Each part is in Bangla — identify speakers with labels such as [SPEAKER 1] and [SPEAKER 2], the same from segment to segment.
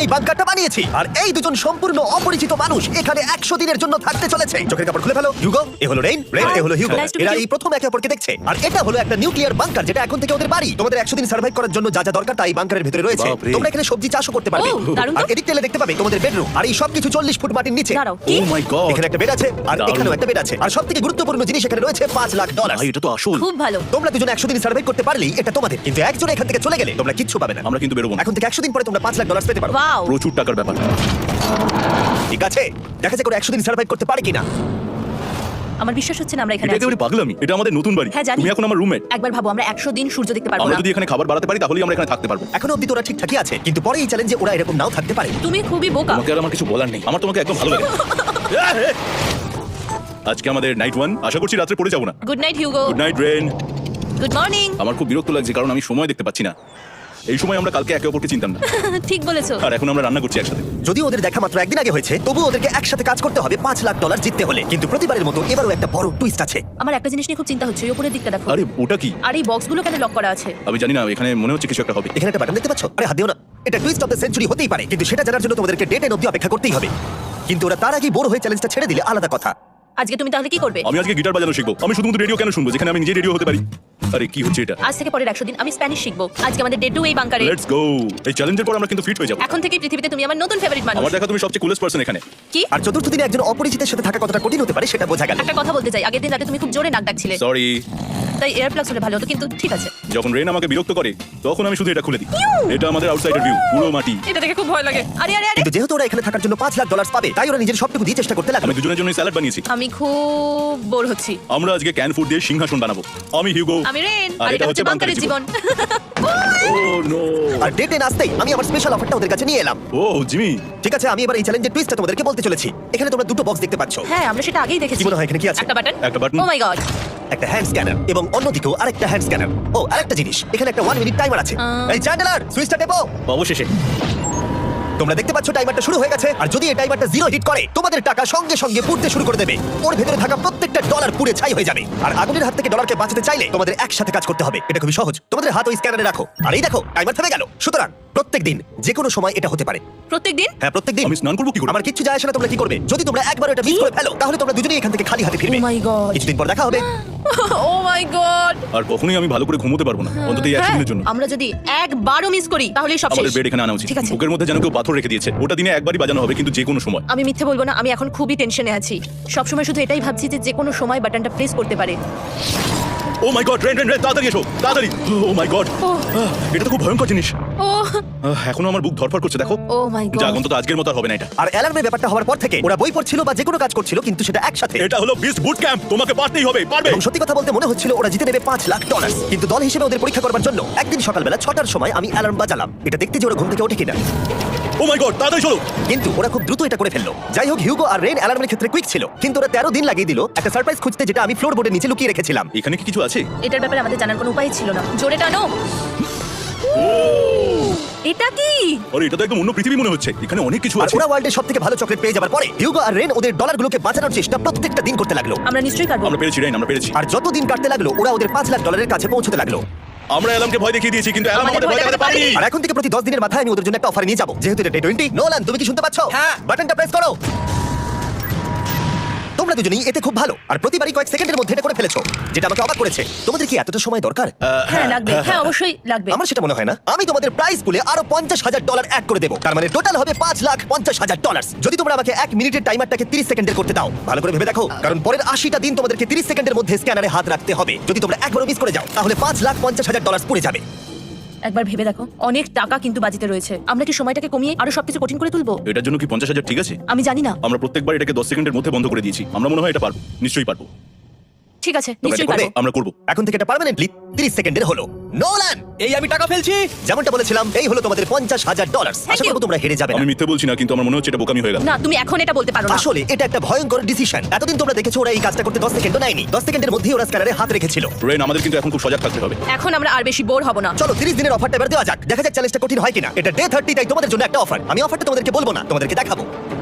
[SPEAKER 1] এই বাংকারটা বানিয়েছি আর এই দুজন সম্পূর্ণ অপরিচিত মানুষ এখানে 100 দিনের জন্য থাকতে চলেছে। চোখের কাপড় খুলে ফেলো। হিউগো, এ হলো রেইন, এ হলো হিউগো।
[SPEAKER 2] Nice to meet
[SPEAKER 1] এরা
[SPEAKER 2] you.
[SPEAKER 1] এই প্রথম একে অপরকে দেখছে। আর এটা হলো একটা নিউক্লিয়ার বাংকার যেটা এখন থেকে ওদের বাড়ি। তোমাদের 100 দিন সার্ভাইভ করার জন্য যা যা দরকার তা এই বাংকারের ভিতরে রয়েছে।
[SPEAKER 3] বাপরে।
[SPEAKER 1] তোমরা এখানে সবজি চাষও করতে পারবে।
[SPEAKER 2] ও, দারুণ তো।
[SPEAKER 1] আর এদিক তেলে দেখতে পাবে তোমাদের বেডরুম। আর এই সবকিছু 40 ফুট মাটির নিচে।
[SPEAKER 2] দাঁড়াও, কি?
[SPEAKER 3] ও মাই গড,
[SPEAKER 1] এখানে একটা বেড আছে আর
[SPEAKER 3] দারুণ।
[SPEAKER 1] এখানেও একটা বেড আছে। আর সবথেকে গুরুত্বপূর্ণ জিনিস এখানে রয়েছে $5 লাখ।
[SPEAKER 3] ভাই এটা তো আসল।
[SPEAKER 2] খুব ভালো।
[SPEAKER 1] তোমরা দুজন 100 দিন সার্ভাইভ করতে পারলেই এটা তোমাদের। কিন্তু একজন এখান থেকে চলে গেলে তোমরা কিচ্ছু পাবে না।
[SPEAKER 3] আমরা কিন্তু বেরোবো না।
[SPEAKER 1] এখন থেকে 100 দিন পরে তোমরা $5 লাখ পেতে পারো।
[SPEAKER 2] ওয়াও,
[SPEAKER 3] প্রচুর টাকার ব্যাপার।
[SPEAKER 1] ঠিক আছে, দেখা যাক ওরা 100 দিন সার্ভাইভ করতে পারে কিনা।
[SPEAKER 2] আমার বিশ্বাস হচ্ছে না আমরা এখানে
[SPEAKER 3] এটা
[SPEAKER 2] আছি।
[SPEAKER 3] একেবারে পাগলামি। এটা আমাদের নতুন বাড়ি।
[SPEAKER 2] হ্যাঁ, জানি।
[SPEAKER 3] তুমি এখন আমার রুমমেট।
[SPEAKER 2] একবার ভাবো, আমরা 100 দিন সূর্য দেখতে পারবো
[SPEAKER 3] আমরা
[SPEAKER 2] না।
[SPEAKER 3] যদি এখানে খাবার বাড়াতে পারি তাহলেই আমরা এখানে থাকতে পারবো।
[SPEAKER 1] এখনো অব্দি তো ওরা ঠিকঠাকই আছে, কিন্তু পরে এই চ্যালেঞ্জে ওরা এরকম নাও থাকতে পারে।
[SPEAKER 2] তুমি খুবই বোকা।
[SPEAKER 3] তোমাকে আর আমার কিছু বলার নেই। আমার তোমাকে একদম ভালো লাগে। আজকে আমাদের নাইট 1। আশা করছি রাত্রে পড়ে যাবো না।
[SPEAKER 2] Good night Hugo.
[SPEAKER 3] Good night Ren.
[SPEAKER 2] Good morning.
[SPEAKER 3] আমার খুব বিরক্ত লাগছে কারণ আমি সময় দেখতে পাচ্ছি না। এই সময় আমরা কালকে একে অপরকে চিনতাম না,
[SPEAKER 2] ঠিক বলেছো।
[SPEAKER 3] আর এখন আমরা রান্না করছি একসাথে।
[SPEAKER 1] যদিও ওদের দেখা মাত্র একদিন আগে হয়েছে, তবু ওদেরকে একসাথে কাজ করতে হবে $5 লাখ জিততে হলে। কিন্তু প্রতিবারের মতো এবারও একটা বড় টুইস্ট আছে।
[SPEAKER 2] আমার একটা জিনিস নিয়ে খুব চিন্তা হচ্ছে, ওই উপরের দিকটা দেখো।
[SPEAKER 3] আরে ওটা কি?
[SPEAKER 2] আর এই বক্সগুলো কেন লক করা আছে?
[SPEAKER 3] আমি জানি না, এখানে মনে হচ্ছে কিছু একটা হবে।
[SPEAKER 1] এখানে একটা বাটন দেখতে পাচ্ছ? আরে হাত দিও না। এটা টুইস্ট অফ দ্য সেঞ্চুরি হতেই পারে, কিন্তু সেটা জানার জন্য তোমাদেরকে ডে 10 অবধি অপেক্ষা করতেই হবে। কিন্তু ওরা তার আগেই বোর হয়ে চ্যালেঞ্জটা ছেড়ে দিলে আলাদা কথা।
[SPEAKER 2] আজকে তুমি তাহলে কি করবে?
[SPEAKER 3] আমি আজকে গিটার বাজানো শিখবো। আমি শুধুমাত্র রেডিও কেন শুনবো যেখানে আমি নিজে রেডিও হতে পারি? আরে কি হচ্ছে এটা?
[SPEAKER 2] আজ থেকে পরের 100 দিন আমি স্প্যানিশ শিখবো। আজকে আমাদের ডে 2 এই বাংকারে।
[SPEAKER 3] Let's go. এই চ্যালেঞ্জের পর আমরা কিন্তু ফিট হয়ে যাবো।
[SPEAKER 2] এখন থেকে পৃথিবীতে তুমি আমার নতুন ফেভারিট মানুষ।
[SPEAKER 3] আমার দেখা তুমি সবচেয়ে কুলেস্ট পারসন এখানে।
[SPEAKER 2] কি?
[SPEAKER 1] আর চতুর্থ দিনে একজন অপরিচিতের সাথে থাকা কতটা কঠিন হতে পারে সেটা বোঝা গেল।
[SPEAKER 2] একটা কথা বলতে চাই, আগের দিন রাতে তুমি খুব জোরে নাক ডাকছিলে।
[SPEAKER 3] সরি।
[SPEAKER 2] তাই এয়ার প্লাগস হলে ভালো হতো, কিন্তু ঠিক আছে।
[SPEAKER 3] যখন রেন আমাকে বিরক্ত করে তখন আমি শুধু এটা খুলে দিই। এটা আমাদের আউটসাইডার ভিউ, পুরো মাটি।
[SPEAKER 2] এটা দেখে খুব ভয় লাগে। আরে আরে আরে,
[SPEAKER 1] কিন্তু যেহেতু ওরা এখানে থাকার জন্য $5 লাখ পাবে, তাই ওরা নিজের সবটুকু দিয়ে চেষ্টা করতে লাগলো।
[SPEAKER 3] আমি দুজনের জন্য স্যালাড বানিয়েছি।
[SPEAKER 2] আমি খুব বোর হচ্ছি।
[SPEAKER 3] আমরা আজকে ক্যান ফুড দিয়ে সিংহাসন বানাবো। আমি হিউগো।
[SPEAKER 2] আমি রেন,
[SPEAKER 3] আর
[SPEAKER 2] আর এটা হচ্ছে বাংকারের জীবন।
[SPEAKER 3] ও নো।
[SPEAKER 1] আর ডে 10 আসতেই আমি আমার স্পেশাল অফারটা ওদের কাছে নিয়ে এলাম।
[SPEAKER 3] ও জিমি।
[SPEAKER 1] ঠিক আছে, আমি এবার এই চ্যালেঞ্জের টুইস্টটা তোমাদেরকে বলতে চলেছি। এখানে তোমরা দুটো বক্স দেখতে পাচ্ছ।
[SPEAKER 2] হ্যাঁ, আমরা সেটা আগেই দেখেছি।
[SPEAKER 1] কি মনে হয় এখানে কি আছে?
[SPEAKER 2] একটা বাটন।
[SPEAKER 3] একটা বাটন।
[SPEAKER 2] O my god.
[SPEAKER 1] একটা হ্যান্ড স্ক্যানার এবং অন্যদিকেও আরেকটা হ্যান্ড স্ক্যানার। ও, আরেকটা জিনিস, এখানে একটা 1 মিনিট টাইমার আছে। এই চ্যান্ডেলার, সুইচটা টেপো।
[SPEAKER 3] অবশেষে
[SPEAKER 1] তোমরা দেখতে পাচ্ছ টাইমারটা শুরু হয়ে গেছে। আর যদি এই টাইমারটা 0 হিট করে, তোমাদের টাকা সঙ্গে সঙ্গে পুড়তে শুরু করে দেবে। ওর ভেতরে থাকা প্রত্যেকটা ডলার পুড়ে ছাই হয়ে যাবে। আর আগুনের হাত থেকে ডলারকে বাঁচাতে চাইলে তোমাদের একসাথে কাজ করতে হবে। এটা খুবই সহজ। তোমাদের হাত ওই স্ক্যানারে রাখো। আর এই দেখো, টাইমার থেমে গেল। সুতরাং প্রত্যেকদিন যে কোনো সময় এটা হতে পারে।
[SPEAKER 2] প্রত্যেকদিন?
[SPEAKER 1] হ্যাঁ, প্রত্যেকদিন।
[SPEAKER 3] আমি স্নান করবো কি করে?
[SPEAKER 1] আমার কিচ্ছু যায় আসে না তোমরা কি করবে। যদি তোমরা একবার এটা মিস করে ফেলো, তাহলে তোমরা দুজনেই এখান থেকে খালি হাতে ফিরবে।
[SPEAKER 2] Oh my God.
[SPEAKER 1] কিছুদিন পর দেখা হবে।
[SPEAKER 2] ও মাই গড।
[SPEAKER 3] আর কখনোই আমি ভালো করে ঘুমোতে পারবো না, অন্তত এই 1 দিনের জন্য।
[SPEAKER 2] আমরা যদি একবারও মিস করি তাহলে সব
[SPEAKER 3] আমাদের
[SPEAKER 2] শেষ।
[SPEAKER 3] বেড এখানে আনা উচিত।
[SPEAKER 2] ঠিক আছে।
[SPEAKER 3] বুকের মধ্যে যেন কেউ পাথর রেখে দিয়েছে। ওটা দিনে একবারই বাজানো হবে, কিন্তু যে কোনো সময়।
[SPEAKER 2] আমি মিথ্যে বলবো না, আমি এখন খুবই টেনশনে আছি। সবসময় শুধু এটাই ভাবছি যে কোনো সময় বাটনটা প্রেস করতে পারে।
[SPEAKER 3] ও my god, rain rain rain, তাড়াতাড়ি এসো, তাড়াতাড়ি। ও মাই গড, এটা তো খুব ভয়ঙ্কর জিনিস।
[SPEAKER 2] ও
[SPEAKER 3] এখনো আমার বুক ধরফর করছে, দেখো।
[SPEAKER 2] ও মাই গড।
[SPEAKER 3] যাক, অন্তত আজকের মতো আর হবে না এটা।
[SPEAKER 1] আর অ্যালার্মের ব্যাপারটা হওয়ার পর থেকে ওরা বই পড়ছিল বা যে কোনো কাজ করছিল, কিন্তু সেটা একসাথে।
[SPEAKER 3] এটা হলো বিস্ট বুট ক্যাম্প, তোমাকে পারতেই হবে, পারবে।
[SPEAKER 1] এবং সত্যি কথা বলতে মনে হচ্ছিল ওরা জিতে নেবে $5 লাখ। কিন্তু দল হিসেবে ওদের পরীক্ষা করবার জন্য একদিন সকালবেলা 6টার সময় আমি অ্যালার্ম বাজালাম, এটা দেখতে যে ওরা ঘুম থেকে ওঠে কিনা।
[SPEAKER 3] ও মাই গড, তাড়াতাড়ি চলো।
[SPEAKER 1] কিন্তু ওরা খুব দ্রুত এটা করে ফেললো। যাই হোক, হিউগো আর রেন অ্যালার্মের ক্ষেত্রে কুইক ছিল, কিন্তু ওরা 13 দিন লাগিয়ে দিল একটা সারপ্রাইজ খুঁজতে, যেটা আমি ফ্লোর বোর্ডের নিচে লুকিয়ে রেখেছিলাম।
[SPEAKER 3] এখানে কি কিছু আছে?
[SPEAKER 2] এটার ব্যাপারে আমাদের জানার কোনো উপায় ছিল না। জোরে টানো। এটা কি?
[SPEAKER 3] আরে এটা তো একদম অন্য পৃথিবী মনে হচ্ছে। এখানে অনেক কিছু
[SPEAKER 1] আর
[SPEAKER 3] আছে।
[SPEAKER 1] ওরা ওয়ার্ল্ডের সবথেকে ভালো চকলেট পেয়ে যাবার পরে হিউগো আর রেন ওদের ডলারগুলোকে বাঁচানোর চেষ্টা প্রত্যেকটা দিন করতে লাগলো।
[SPEAKER 2] আমরা নিশ্চয়ই পারবো।
[SPEAKER 3] আমরা পেরেছি রেন, আমরা পেরেছি।
[SPEAKER 1] আর যত দিন কাটতে লাগলো, ওরা ওদের $5 লাখ কাছে পৌঁছতে লাগলো।
[SPEAKER 3] আমরা অ্যালার্মকে ভয় দেখিয়ে দিয়েছি, কিন্তু অ্যালার্ম আমাদের ভয় দেখাতে পারেনি।
[SPEAKER 1] আর এখন থেকে প্রতি 10 দিনের মাথায় আমি ওদের জন্য একটা অফার নিয়ে যাবো। যেহেতু এটা ডে 20। নোলান, তুমি কি শুনতে পাচ্ছ?
[SPEAKER 4] হ্যাঁ।
[SPEAKER 1] বাটনটা প্রেস করো। তোমরা দুজনেই এতে খুব ভালো, আর প্রতিবারই কয়েক সেকেন্ডের মধ্যে এটা করে ফেলেছো, যেটা আমাকে অবাক করেছে। তোমাদের কি এতটা সময় দরকার?
[SPEAKER 2] হ্যাঁ লাগবে, হ্যাঁ অবশ্যই লাগবে।
[SPEAKER 1] আমার সেটা মনে হয় না। আমি তোমাদের প্রাইস পুলে আরো $50,000 অ্যাড করে দেবো। তার মানে টোটাল হবে $5,50,000। যদি তোমরা আমাকে 1 মিনিটের টাইমারটাকে 30 সেকেন্ডের করতে দাও। ভালো করে ভেবে দেখো, কারণ পরের 80টা দিন তোমাদেরকে 30 সেকেন্ডের মধ্যে স্ক্যানারে হাত রাখতে হবে। যদি তোমরা একবারও মিস করে যাও, তাহলে $5,50,000 পুড়ে যাবে।
[SPEAKER 2] একবার ভেবে দেখো, অনেক টাকা কিন্তু বাজিতে রয়েছে। আমরা কি সময়টাকে কমিয়ে আরো সবকিছু কঠিন করে তুলবো?
[SPEAKER 3] এটার জন্য কি 50,000 ঠিক আছে?
[SPEAKER 2] আমি জানি না।
[SPEAKER 3] আমরা প্রত্যেকবার এটাকে 10 সেকেন্ডের মধ্যে বন্ধ করে দিয়েছি। আমরা মনে হয় এটা পারবো, নিশ্চয়ই পারবো।
[SPEAKER 2] ঠিক আছে,
[SPEAKER 1] তোমরা
[SPEAKER 2] নিশ্চয়ই
[SPEAKER 1] এটা করবে?
[SPEAKER 2] পারবো।
[SPEAKER 3] আমরা করব।
[SPEAKER 1] এখন থেকে এটা পার্মানেন্টলি 30 সেকেন্ডের হলো। নোলান,
[SPEAKER 4] এই আমি টাকা ফেলছি।
[SPEAKER 1] যেমনটা বলেছিলাম, এই হলো তোমাদের $50,000। আশা
[SPEAKER 2] you.
[SPEAKER 1] করবো তোমরা হেরে যাবে না।
[SPEAKER 3] আমি মিথ্যে বলছি না, কিন্তু আমার মনে হচ্ছে এটা বোকামি হয়ে গেল।
[SPEAKER 2] না, তুমি এখন এটা বলতে পারো না।
[SPEAKER 1] আসলে এটা একটা ভয়ঙ্কর ডিসিশন। এতদিন তোমরা দেখেছো ওরা এই কাজটা করতে 10 সেকেন্ডও নেয়নি। 10 সেকেন্ডের মধ্যেই ওরা স্ক্যানারে হাত রেখেছিল।
[SPEAKER 3] রেন, আমাদের কিন্তু এখন খুব সজাগ থাকতে হবে।
[SPEAKER 2] এখন আমরা আর বেশি বোর হব না।
[SPEAKER 1] চলো 30 দিনের অফারটা এবার দেওয়া যাক। দেখা যাক চ্যালেঞ্জটা কঠিন হয় কিনা। এটা ডে 30, তাই তোমাদের জন্য একটা অফার। আমি অফারটা তোমাদেরকে বলবো না, তোমাদেরকে দেখাবো।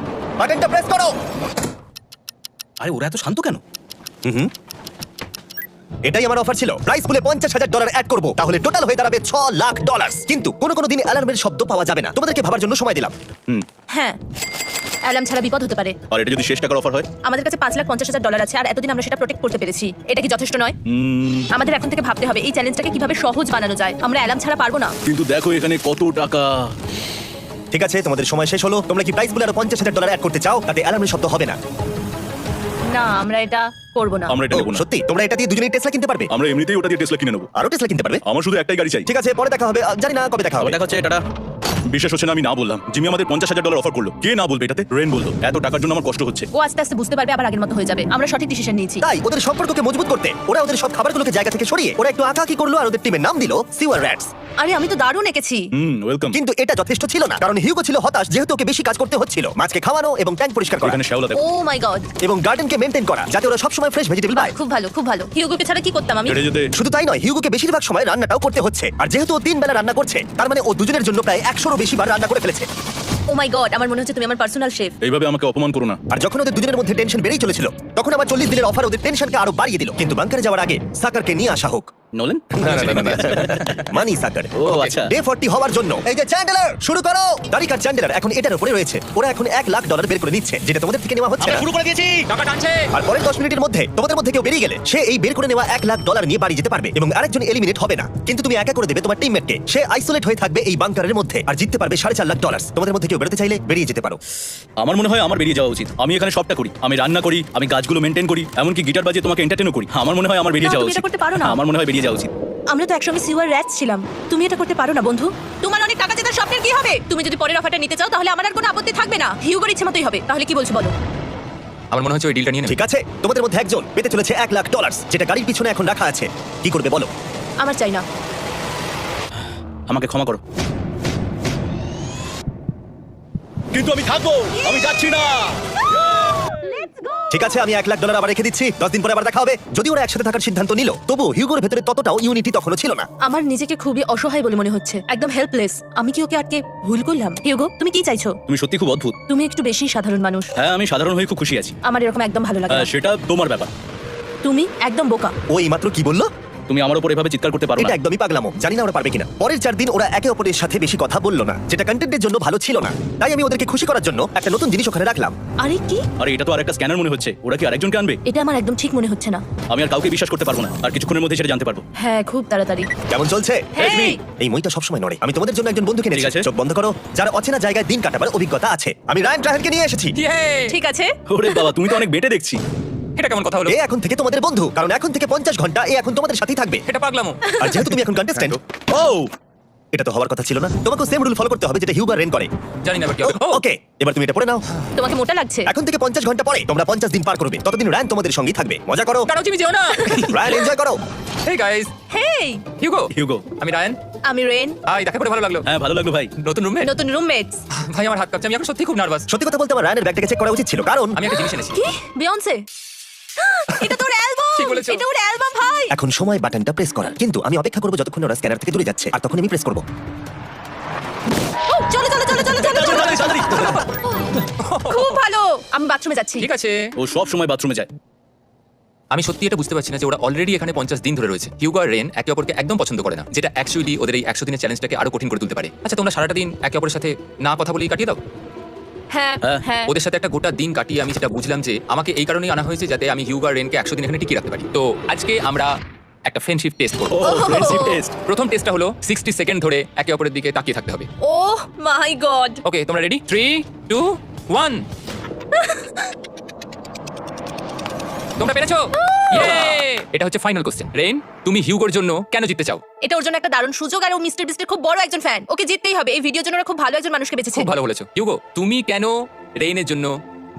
[SPEAKER 1] বাটনটা প্রেস করো।
[SPEAKER 4] আরে ওরা এত শান্ত কেন?
[SPEAKER 1] এটাই আমার অফার ছিল। প্রাইস পুলে $50,000 অ্যাড করব, তাহলে টোটাল হয়ে দাঁড়াবে $6 লাখ। কিন্তু কোনো দিন অ্যালার্মের শব্দ পাওয়া যাবে না। তোমাদেরকে ভাবার জন্য সময় দিলাম।
[SPEAKER 2] হ্যাঁ, অ্যালার্ম ছাড়া বিপদ হতে পারে।
[SPEAKER 3] আর এটা যদি শেষ টাকার অফার হয়?
[SPEAKER 2] আমাদের কাছে $5,50,000 আছে, আর এতদিন আমরা সেটা প্রোটেক্ট করতে পেরেছি। এটা কি যথেষ্ট নয়? আমাদের এখন থেকে ভাবতে হবে এই চ্যালেঞ্জটাকে কিভাবে সহজ বানানো যায়। আমরা অ্যালার্ম ছাড়া পারবো না।
[SPEAKER 3] কিন্তু দেখো এখানে কত টাকা।
[SPEAKER 1] ঠিক আছে, তোমাদের সময় শেষ হলো। তোমরা কি প্রাইস পুলে আরো $50,000 অ্যাড করতে চাও? তাতে অ্যালার্মের শব্দ হবে না।
[SPEAKER 2] না, আমরা এটা করব না।
[SPEAKER 3] আমরা এটা
[SPEAKER 1] ও,
[SPEAKER 3] নেব না।
[SPEAKER 1] সত্যি তোমরা এটা দিয়ে দুজনেই টেসলা কিনতে পারবে?
[SPEAKER 3] আমরা এমনিতেই ওটা দিয়ে টেসলা কিনে নেবো।
[SPEAKER 1] আরো টেসলা কিনতে পারবে?
[SPEAKER 3] আমার শুধু একটাই গাড়ি চাই।
[SPEAKER 1] ঠিক আছে, পরে দেখা হবে। জানি না কবে দেখা হবে।
[SPEAKER 3] দেখা হচ্ছে টাটা। বিশ্বাস হচ্ছে না আমি না বললাম। জিমি আমাদের $50,000 অফার করলো। কে না বলবে এটাতে? রেন বললো এত টাকার জন্য আমার কষ্ট হচ্ছে।
[SPEAKER 2] ও আস্তে আস্তে বুঝতে পারবে, আবার আগের মতো হয়ে যাবে। আমরা সঠিক ডিসিশন নিয়েছি।
[SPEAKER 1] তাই ওদের সম্পর্ককে মজবুত করতে ওরা ওদের সব খাবারগুলোকে জায়গা থেকে সরিয়ে ওরা একটু আঁকাআঁকি করলো আর ওদের টিমের নাম দিল সিওয়ার র্যাটস।
[SPEAKER 2] আরে আমি তো দারুণ এঁকেছি।
[SPEAKER 3] ওয়েলকাম।
[SPEAKER 1] কিন্তু এটা যথেষ্ট ছিল না, কারণ হিউগো ছিল হতাশ, যেহেতু ওকে বেশি কাজ করতে হচ্ছিল। মাছকে খাওয়ানো এবং ট্যাঙ্ক পরিষ্কার করা
[SPEAKER 3] এখানে শ্যাওলা দেখো।
[SPEAKER 2] ও মাই গড,
[SPEAKER 1] এবং গার্ডেনকে মেইনটেইন করা যাতে ওরা সবসময় ফ্রেশ ভেজিটেবল পায়।
[SPEAKER 2] খুব ভালো, খুব ভালো। হিউগোকে ছাড়া কি করতাম আমি?
[SPEAKER 3] ছেড়ে যেতে।
[SPEAKER 1] শুধু তাই নয়, হিউগোকে বেশিরভাগ সময় রান্নাটাও করতে হচ্ছে। আর যেহেতু ও 3 বেলা রান্না করছে, তার মানে ও দুজনের জন্য প্রায় 100-রও বেশি বার রান্না করে ফেলেছে।
[SPEAKER 2] ও মাই গড, আমার মনে হচ্ছে তুমি আমার পার্সোনাল শেফ।
[SPEAKER 3] এইভাবে আমাকে অপমান করো না।
[SPEAKER 1] আর যখন ওদের দুজনের মধ্যে টেনশন বেড়েই চলেছিল, তখন আবার 40 দিনের অফার ওদের টেনশনকে আরো বাড়িয়ে দিল। কিন্তু বাংকারে যাওয়ার আগে সাকারকে নিয়ে আসা হোক।
[SPEAKER 3] নলেন?
[SPEAKER 1] মানি সাকার।
[SPEAKER 3] ও আচ্ছা।
[SPEAKER 1] ডে 40 হওয়ার জন্য এই যে চ্যান্ডেলার শুরু করো। তারিক আর চ্যান্ডেলার এখন এটার উপরে রয়েছে। ওরা এখন $1 লাখ বের করে নিচ্ছে, যেটা তোমাদের থেকে নেওয়া হচ্ছে না।
[SPEAKER 3] শুরু করে দিয়েছি। টাকা টানছে।
[SPEAKER 1] আর পরের 10 মিনিটের মধ্যে তোমাদের মধ্যে কেউ বেরিয়ে গেলে সে এই বের করে নেওয়া $1 লাখ নিয়ে বাড়ি যেতে পারবে এবং আরেকজন এলিমিনেট হবে না। কিন্তু তুমি একা করে দেবে তোমার টিমমেটকে। সে আইসোলেট হয়ে থাকবে এই বাংকারের মধ্যে আর জিততে পারবে $4.5 লাখ। তোমাদের মধ্যে কেউ বেরোতে চাইলে বেরিয়ে যেতে পারো।
[SPEAKER 3] আমার মনে হয় আমার বেরিয়ে যাওয়া উচিত। আমি এখানে সবটা করি। আমি রান্না করি, আমি গাছগুলো মেইনটেইন করি, এমনকি গিটার বাজিয়ে তোমাকে এন্টারটেইনও করি। আমার মনে হয় আমার বেরিয়ে
[SPEAKER 2] না,
[SPEAKER 3] যাওয়া
[SPEAKER 2] তুমি
[SPEAKER 3] উচিত।
[SPEAKER 2] এটা করতে পারো না।
[SPEAKER 3] আমার মনে হয় বেরিয়ে যাওয়া উচিত।
[SPEAKER 2] আমরা তো একসঙ্গে সিওয়ার র্যাটস ছিলাম। তুমি এটা করতে পারো না বন্ধু। তোমার অনেক টাকা জেতার স্বপ্নের কি হবে? তুমি যদি পরের অফারটা নিতে চাও তাহলে আমার আর কোনো আপত্তি থাকবে না। হিউগোর ইচ্ছে মতোই হবে। তাহলে কি বলছো বলো?
[SPEAKER 4] আমার মনে হচ্ছে ওই ডিলটা নিয়ে নেব।
[SPEAKER 1] ঠিক আছে, তোমাদের মধ্যে একজন পেতে চলেছে $1 লাখ, যেটা গাড়ির পিছনে এখন রাখা আছে। কি করবে বলো?
[SPEAKER 2] আমার চাই না।
[SPEAKER 3] আমাকে ক্ষমা করো। কিন্তু আমি থাকবো। আমি যাচ্ছি না।
[SPEAKER 1] ঠিক আছে, আমি $1 লাখ আবার রেখে দিচ্ছি। 10 দিন পরে আবার দেখা হবে। যদি ওরা একসাথে থাকার সিদ্ধান্ত নিল, তবু হিউগোর ভেতরে ততটাও ইউনিটি তখনও ছিল না।
[SPEAKER 2] আমার নিজেকে খুবই অসহায় বলে মনে হচ্ছে, একদম হেল্পলেস। আমি কি ওকে আটকে ভুল করলাম? হিউগো, তুমি কি চাইছো?
[SPEAKER 3] তুমি সত্যি খুব অদ্ভুত।
[SPEAKER 2] তুমি একটু বেশি সাধারণ মানুষ।
[SPEAKER 3] হ্যাঁ, আমি সাধারণ হয়ে খুব খুশি আছি।
[SPEAKER 2] আমার এরকম একদম ভালো লাগে না।
[SPEAKER 3] সেটা তোমার ব্যাপার।
[SPEAKER 2] তুমি একদম বোকা।
[SPEAKER 1] ও এইমাত্র কি বললো?
[SPEAKER 3] তুমি আমার উপর এভাবে চিৎকার করতে পারো
[SPEAKER 1] এটা
[SPEAKER 3] না।
[SPEAKER 1] একদমই পাগলামো। জানি না ওরা পারবে কিনা। পরের 4 দিন ওরা একে অপরের সাথে বেশি কথা বললো না, যেটা কন্টেন্টের জন্য ভালো ছিল না। তাই আমি ওদেরকে খুশি করার জন্য একটা নতুন জিনিস ওখানে রাখলাম।
[SPEAKER 2] আরে কি?
[SPEAKER 3] আরে এটা তো আরেকটা স্ক্যানার মনে হচ্ছে। ওরা কি আরেকজনকে আনবে?
[SPEAKER 2] এটা আমার একদম ঠিক মনে হচ্ছে না।
[SPEAKER 3] আমি আর কাউকে বিশ্বাস করতে পারবো না। আর কিছুক্ষণের মধ্যে সেটা জানতে পারবো।
[SPEAKER 2] হ্যাঁ, খুব তাড়াতাড়ি।
[SPEAKER 1] কেমন চলছে?
[SPEAKER 2] হেই!
[SPEAKER 1] এই মইটা সবসময় নড়ে। আমি তোমাদের জন্য একজন বন্ধু কিনেছি।
[SPEAKER 3] ঠিক আছে।
[SPEAKER 1] চোখ বন্ধ করো। যার অচেনা জায়গায় দিন কাটাবার অভিজ্ঞতা আছে। আমি রায়ান ট্রাহেলকে নিয়ে এসেছি।
[SPEAKER 2] ঠিক আছে।
[SPEAKER 3] ওরে বাবা, তুমি তো অনেক বেটে দেখছি।
[SPEAKER 4] এটা কেমন কথা হলো?
[SPEAKER 1] এ এখন থেকে তোমাদের বন্ধু, কারণ এখন থেকে 50 ঘন্টা এ এখন তোমাদের সাথেই থাকবে।
[SPEAKER 4] এটা পাগলামো।
[SPEAKER 1] আর যেহেতু তুমি এখন কন্টেস্ট্যান্ট,
[SPEAKER 3] ও
[SPEAKER 1] এটা তো হওয়ার কথা ছিল না। তোমাকে সেম রুল ফলো করতে হবে যেটা হিউবার রেন করে।
[SPEAKER 4] জানি না এবার কি হবে। ও,
[SPEAKER 1] ওকে, এবার তুমি এটা পড়ে নাও।
[SPEAKER 2] তোমাকে মোটা লাগছে?
[SPEAKER 1] এখন থেকে 50 ঘন্টা পরে তোমরা 50 দিন পার করবে। ততদিন রায়ান তোমাদের সঙ্গেই থাকবে। মজা করো।
[SPEAKER 4] দাঁড়াও, জিমি যেও না।
[SPEAKER 1] রায়ান এনজয় করো।
[SPEAKER 4] হেই গাইস,
[SPEAKER 2] হেই,
[SPEAKER 4] হিউগো।
[SPEAKER 3] হিউগো।
[SPEAKER 4] আমি রায়ান।
[SPEAKER 2] আমি রেন।
[SPEAKER 4] হাই, দেখা করে ভালো লাগলো।
[SPEAKER 3] হ্যাঁ, ভালো লাগলো ভাই।
[SPEAKER 4] নতুন রুমমেট।
[SPEAKER 2] নতুন রুমমেটস।
[SPEAKER 4] ভাই আমার হাত কাঁপছে। আমি এখন সত্যি খুব নার্ভাস।
[SPEAKER 1] সত্যি কথা বলতে আমার রায়ানের ব্যাগটাকে চেক করা উচিত ছিল, কারণ
[SPEAKER 4] আমি একটা জিনিস এনেছি।
[SPEAKER 2] কি? বিয়ন্সে? এটা তোর অ্যালবাম।
[SPEAKER 4] ঠিক বলেছো।
[SPEAKER 2] এটা ওর অ্যালবাম ভাই।
[SPEAKER 1] এখন সময় বাটনটা প্রেস করার। কিন্তু আমি অপেক্ষা করবো যতক্ষণ ওরা স্ক্যানার থেকে দূরে যাচ্ছে, আর তখন আমি প্রেস করবো।
[SPEAKER 2] ও, চলো চলো চলো চলো চলো চলো। খুব ভালো। আমি বাথরুমে যাচ্ছি।
[SPEAKER 4] ঠিক আছে।
[SPEAKER 3] ও সব সময় বাথরুমে যায়।
[SPEAKER 4] আমি সত্যি এটা বুঝতে পারছি না যে ওরা অলরেডি এখানে 50 দিন ধরে রয়েছে। হিউগো আর রেন একে অপরকে একদম পছন্দ করে না, যেটা অ্যাকচুয়ালি ওদের এই 100 দিনের চ্যালেঞ্জটাকে আরো কঠিন করে তুলতে পারে। আচ্ছা, তোমরা সারাটা দিন একে অপরের সাথে না কথা বলেই কাটিয়ে দাও।
[SPEAKER 2] হ্যাঁ
[SPEAKER 3] হ্যাঁ।
[SPEAKER 2] হ্যাঁ।
[SPEAKER 4] ওদের সাথে একটা গোটা দিন কাটিয়ে আমি যেটা বুঝলাম যে আমাকে এই কারণেই আনা হয়েছে যাতে আমি হিউগো আর রেনকে 100 দিন এখানে টিকিয়ে রাখতে পারি। তো আজকে আমরা একটা ফ্রেন্ডশিপ টেস্ট করব।
[SPEAKER 3] ও ফ্রেন্ডশিপ টেস্ট।
[SPEAKER 4] প্রথম টেস্টটা হলো 60 সেকেন্ড ধরে একে অপরের দিকে তাকিয়ে থাকতে হবে।
[SPEAKER 2] ওহ মাই গড।
[SPEAKER 4] ওকে, তোমরা রেডি? 3 2 1। তোমরা পেরেছো? ইয়ে! এটা হচ্ছে ফাইনাল কোশ্চেন। রেন, তুমি হিউগোর জন্য কেন জিততে চাও?
[SPEAKER 2] এটা ওর জন্য একটা দারুণ সুযোগ, আর ও মিস্টার বিস্টের খুব বড় একজন ফ্যান। ওকে জিততেই হবে। এই ভিডিওর জন্য ওরা খুব ভালো একজন মানুষকে বেঁচেছে।
[SPEAKER 4] খুব ভালো বলেছো। হিউগো, তুমি কেন রেইনের জন্য